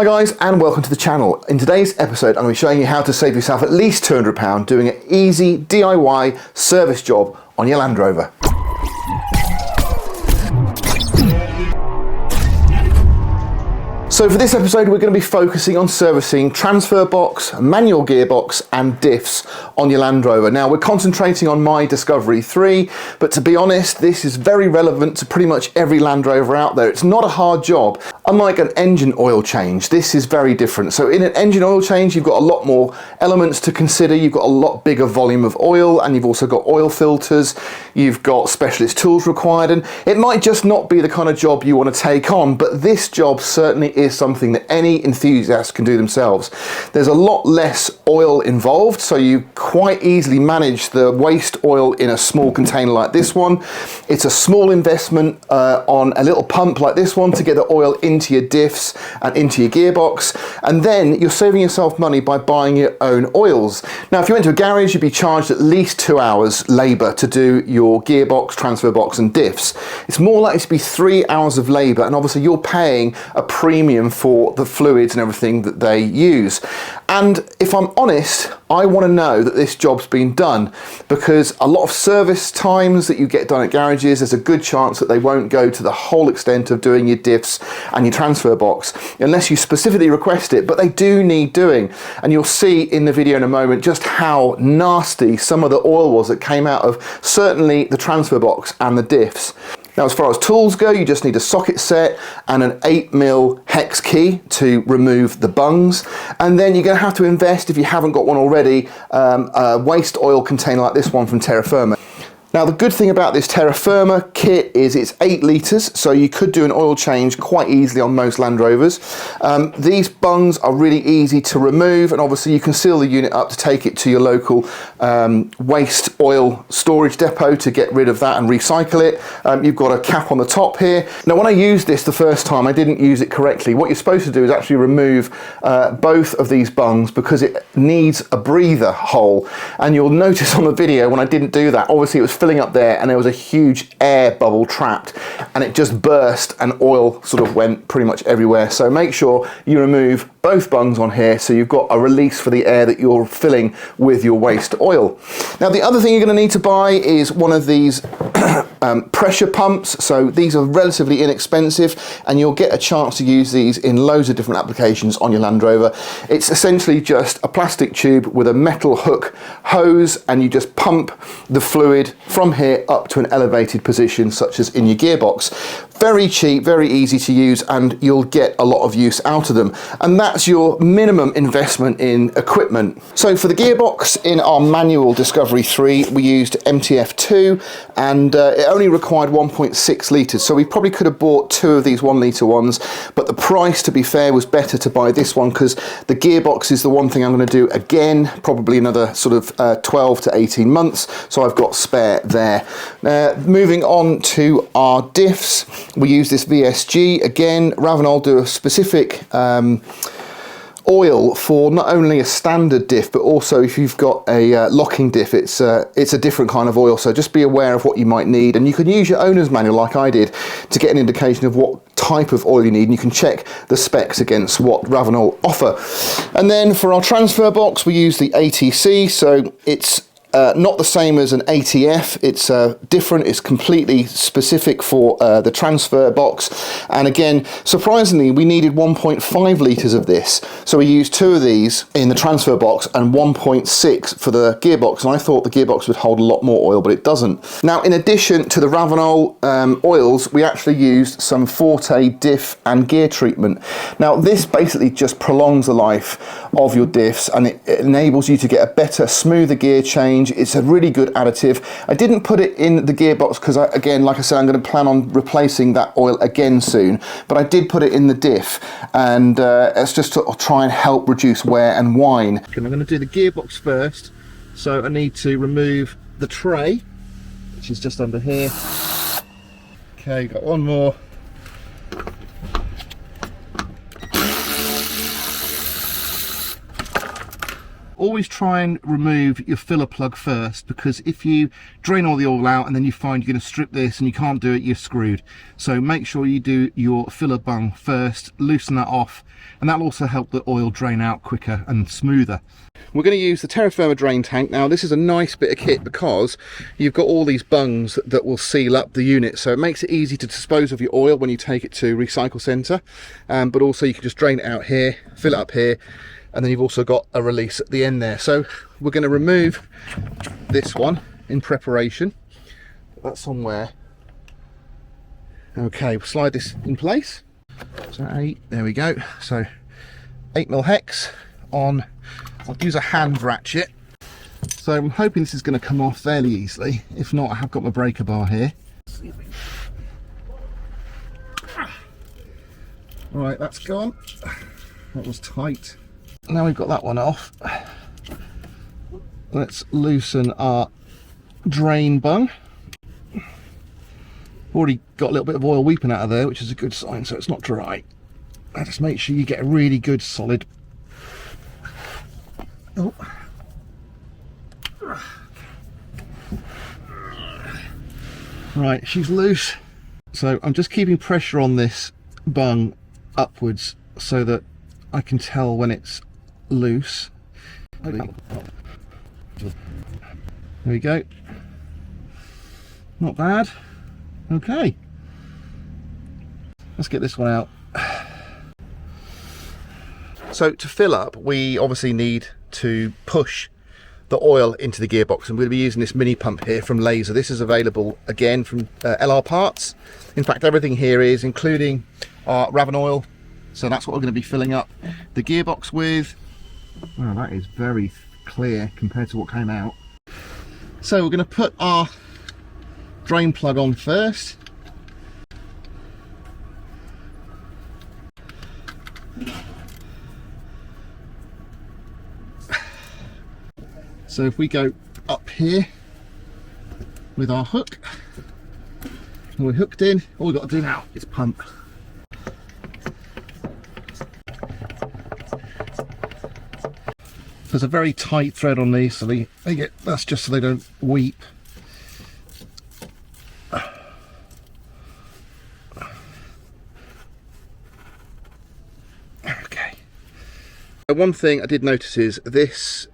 Hi guys, and welcome to the channel. In today's episode I'm going to be showing you how to save yourself at least £200 doing an easy DIY service job on your Land Rover. So for this episode we're going to be focusing on servicing transfer box, manual gearbox and diffs on your Land Rover. Now we're concentrating on my Discovery 3, but to be honest this is very relevant to pretty much every Land Rover out there. It's not a hard job. Unlike an engine oil change, this is very different. So in an engine oil change you've got a lot more elements to consider. You've got a lot bigger volume of oil and you've also got oil filters. You've got specialist tools required and it might just not be the kind of job you want to take on, but this job certainly is something that any enthusiast can do themselves. There's a lot less oil involved, so you quite easily manage the waste oil in a small container like this one. It's a small investment on a little pump like this one to get the oil into your diffs and into your gearbox, and then you're saving yourself money by buying your own oils. Now if you went to a garage you'd be charged at least 2 hours labour to do your gearbox, transfer box and diffs. It's more likely to be 3 hours of labour, and obviously you're paying a premium for the fluids and everything that they use. And if I'm honest, I want to know that this job's been done, because a lot of service times that you get done at garages, there's a good chance that they won't go to the whole extent of doing your diffs and your transfer box unless you specifically request it, but they do need doing. And you'll see in the video in a moment just how nasty some of the oil was that came out of certainly the transfer box and the diffs. Now as far as tools go, you just need a socket set and an 8mm hex key to remove the bungs, and then you're going to have to invest, if you haven't got one already, a waste oil container like this one from TERRAFIRMA. Now the good thing about this TERRAFIRMA kit is it's 8 litres, so you could do an oil change quite easily on most Land Rovers. These bungs are really easy to remove, and obviously you can seal the unit up to take it to your local waste oil storage depot to get rid of that and recycle it. You've got a cap on the top here. Now when I used this the first time I didn't use it correctly. What you're supposed to do is actually remove both of these bungs because it needs a breather hole, and you'll notice on the video when I didn't do that, obviously it was filling up there and there was a huge air bubble trapped and it just burst and oil sort of went pretty much everywhere. So make sure you remove both bungs on here so you've got a release for the air that you're filling with your waste oil. Now the other thing you're going to need to buy is one of these pressure pumps. So these are relatively inexpensive and you'll get a chance to use these in loads of different applications on your Land Rover. It's essentially just a plastic tube with a metal hook hose, and you just pump the fluid from here up to an elevated position such as in your gearbox. Very cheap, very easy to use, and you'll get a lot of use out of them. And that's your minimum investment in equipment. So for the gearbox in our manual Discovery 3 we used MTF2, and it only required 1.6 litres, so we probably could have bought 2 of these 1 litre ones, but the price, to be fair, was better to buy this one because the gearbox is the one thing I'm going to do again, probably another sort of 12 to 18 months, so I've got spare there. Moving on to our diffs, we use this VSG again. Rav and I'll do a specific oil for not only a standard diff, but also if you've got a locking diff, it's a different kind of oil, so just be aware of what you might need, and you can use your owner's manual like I did to get an indication of what type of oil you need, and you can check the specs against what Rav and I'll offer. And then for our transfer box we use the ATC, so it's not the same as an ATF, it's different, it's completely specific for the transfer box, and again surprisingly we needed 1.5 litres of this, so we used 2 of these in the transfer box and 1.6 for the gearbox, and I thought the gearbox would hold a lot more oil, but it doesn't. Now in addition to the Rav and I'll oils, we actually used some FORTE diff and gear treatment. Now this basically just prolongs the life of your diffs and it enables you to get a better, smoother gear change. It's a really good additive. I didn't put it in the gearbox because again, like I said, I'm going to plan on replacing that oil again soon, but I did put it in the diff, and it's just to try and help reduce wear and whine. Okay, I'm going to do the gearbox first, so I need to remove the tray, which is just under here. Okay, got one more. always try and remove your filler plug first, because if you drain all the oil out and then you find you're going to strip this and you can't do it, you're screwed. So make sure you do your filler bung first, loosen that off, and that'll also help the oil drain out quicker and smoother. We're going to use the TerraFirma drain tank. Now this is a nice bit of kit because you've got all these bungs that will seal up the unit, so it makes it easy to dispose of your oil when you take it to recycle centre, but also you can just drain it out here, fill it up here, and then you've also got a release at the end there. So we're going to remove this one in preparation. That's somewhere. Okay, we'll slide this in place. So 8, there we go. So 8mm hex on, I'll use a hand ratchet. So I'm hoping this is going to come off fairly easily. If not, I have got my breaker bar here. Right, that's gone. That was tight. Now we've got that one off, let's loosen our drain bung. Already got a little bit of oil weeping out of there, which is a good sign, so it's not dry. Now just make sure you get a really good solid. Oh. Right, she's loose. So I'm just keeping pressure on this bung upwards so that I can tell when it's loose. There we go. Not bad. Okay. Let's get this one out. So to fill up, we obviously need to push the oil into the gearbox, and we're going to be using this mini pump here from Laser. This is available again from LR Parts. In fact, everything here is, including our Raven oil. So that's what we're going to be filling up the gearbox with. Wow, that is very clear compared to what came out. So we're going to put our drain plug on first. So if we go up here with our hook, and we're hooked in, all we've got to do now is pump. There's a very tight thread on these, so they get, that's just so they don't weep. Okay. One thing I did notice is this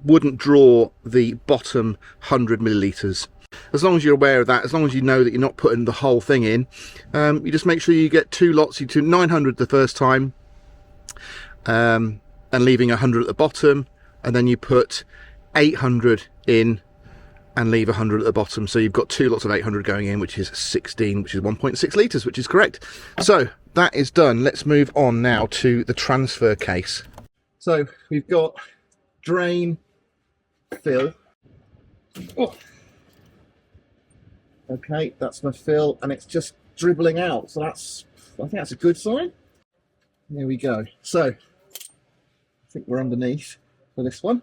wouldn't draw the bottom 100 millilitres. As long as you're aware of that, as long as you know that you're not putting the whole thing in, you just make sure you get 2 lots. You do 900 the first time, and leaving 100 at the bottom, and then you put 800 in and leave 100 at the bottom. So you've got 2 lots of 800 going in, which is 16, which is 1.6 litres, which is correct. So that is done. Let's move on now to the transfer case. So we've got drain, fill. Oh. Okay, that's my fill, and it's just dribbling out. So that's, I think that's a good sign. There we go. So I think we're underneath for this one.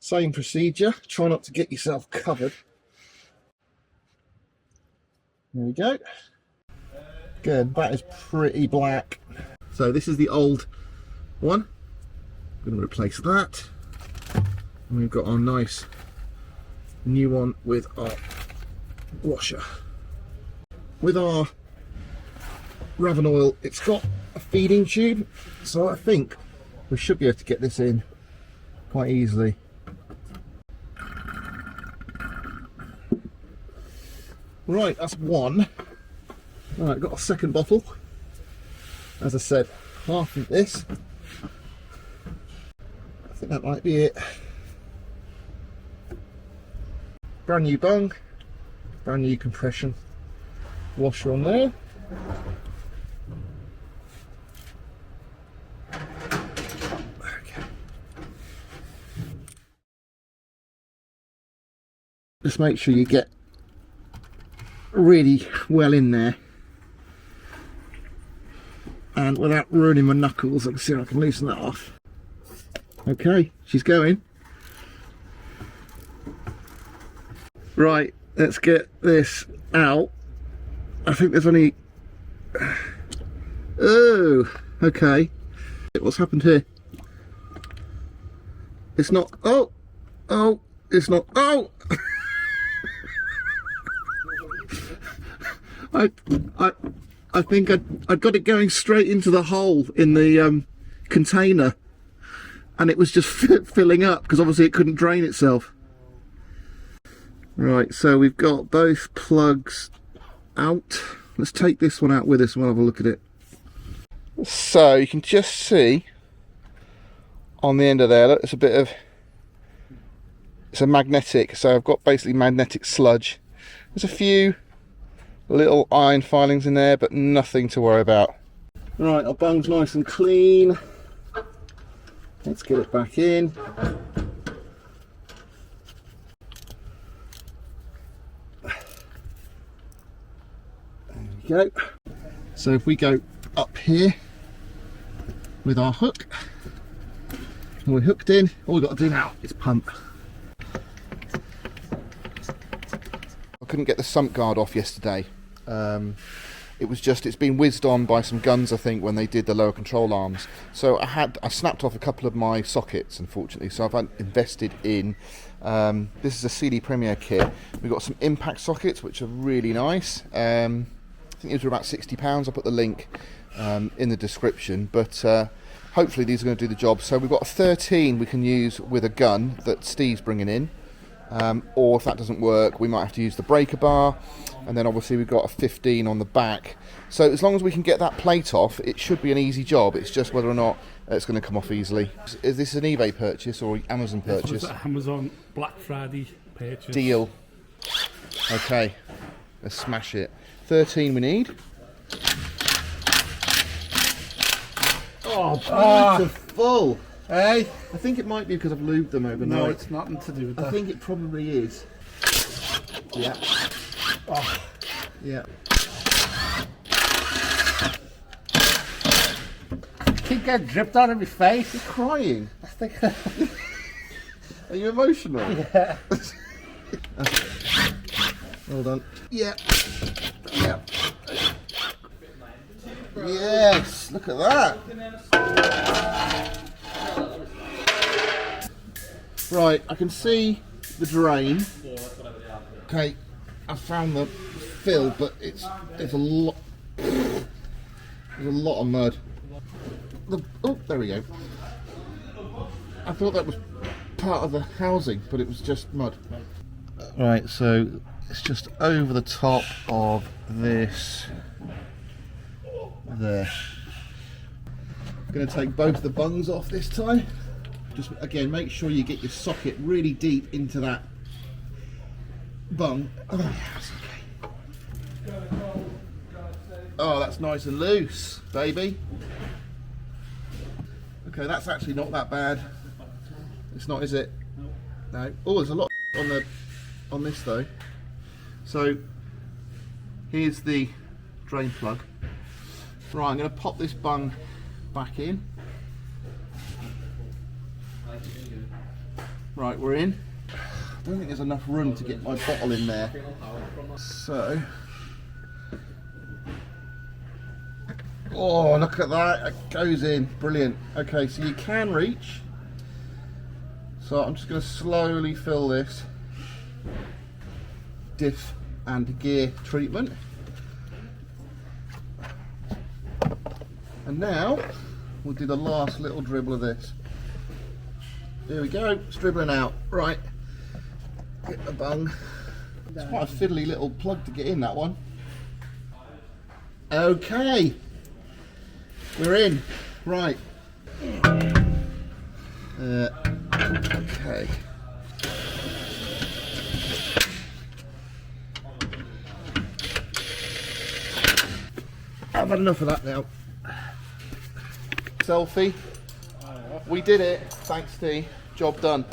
Same procedure. Try not to get yourself covered. There we go. Good. That is pretty black. So this is the old one. I'm going to replace that. And we've got our nice new one with our washer. With our Raven oil, it's got a feeding tube, so I think we should be able to get this in quite easily. Right, that's one. Right, got a second bottle. As I said, half of this. I think that might be it. Brand new bung, brand new compression washer on there. Okay. Just make sure you get really well in there, and without ruining my knuckles, I can see if I can loosen that off. Okay, she's going. Right, let's get this out. I think there's only... Oh, okay. What's happened here? It's not. Oh, oh, it's not. Oh. I think I got it going straight into the hole in the container, and it was just filling up because obviously it couldn't drain itself. Right, so we've got both plugs out. Let's take this one out with us and we'll have a look at it. So you can just see on the end of there, look, it's a bit of, it's a magnetic, so I've got basically magnetic sludge. There's a few little iron filings in there, but nothing to worry about. Right, our bung's nice and clean. Let's get it back in. There we go. So if we go up here with our hook, and we're hooked in, all we've got to do now is pump. I couldn't get the sump guard off yesterday. It's been whizzed on by some guns, I think, when they did the lower control arms. So I snapped off a couple of my sockets, unfortunately. So I've invested in, this is a CD Premier kit. We've got some impact sockets, which are really nice. I think these were about £60. I'll put the link in the description, but hopefully these are going to do the job. So we've got a 13 we can use with a gun that Steve's bringing in, or if that doesn't work, we might have to use the breaker bar. And then obviously we've got a 15 on the back. So as long as we can get that plate off, it should be an easy job. It's just whether or not it's going to come off easily. Is this an eBay purchase or Amazon purchase? This was an Amazon Black Friday purchase. Deal. Okay, let's smash it. 13 we need. Oh, beautiful. Hey, I think it might be because I've lubed them overnight. No, it's nothing to do with that. I think it probably is. Yeah. Oh. Yeah. Keep getting dripped out of my face. You're crying. I think. Are you emotional? Yeah. Well done. Yeah. Yeah. Yes, look at that. Right, I can see the drain. Okay, I found the fill, but it's a lot. There's a lot of mud. Oh, there we go. I thought that was part of the housing, but it was just mud. Right, so it's just over the top of this there. I'm going to take both the bungs off this time. Just again, make sure you get your socket really deep into that bung. Oh, that's okay. Oh, that's nice and loose, baby. Okay, that's actually not that bad. It's not, is it? No. Oh, there's a lot on this though. So here's the drain plug. Right, I'm going to pop this bung back in. Right, we're in. I don't think there's enough room to get my bottle in there. So, oh, look at that, it goes in, brilliant. Okay, so you can reach. So I'm just going to slowly fill this diff and gear treatment. And now we'll do the last little dribble of this. There we go, it's dribbling out. Right, get the bung. It's quite a fiddly little plug to get in, that one. Okay, we're in. Right. Okay. I've had enough of that now. Selfie. We did it. Thanks, Steve. Job done.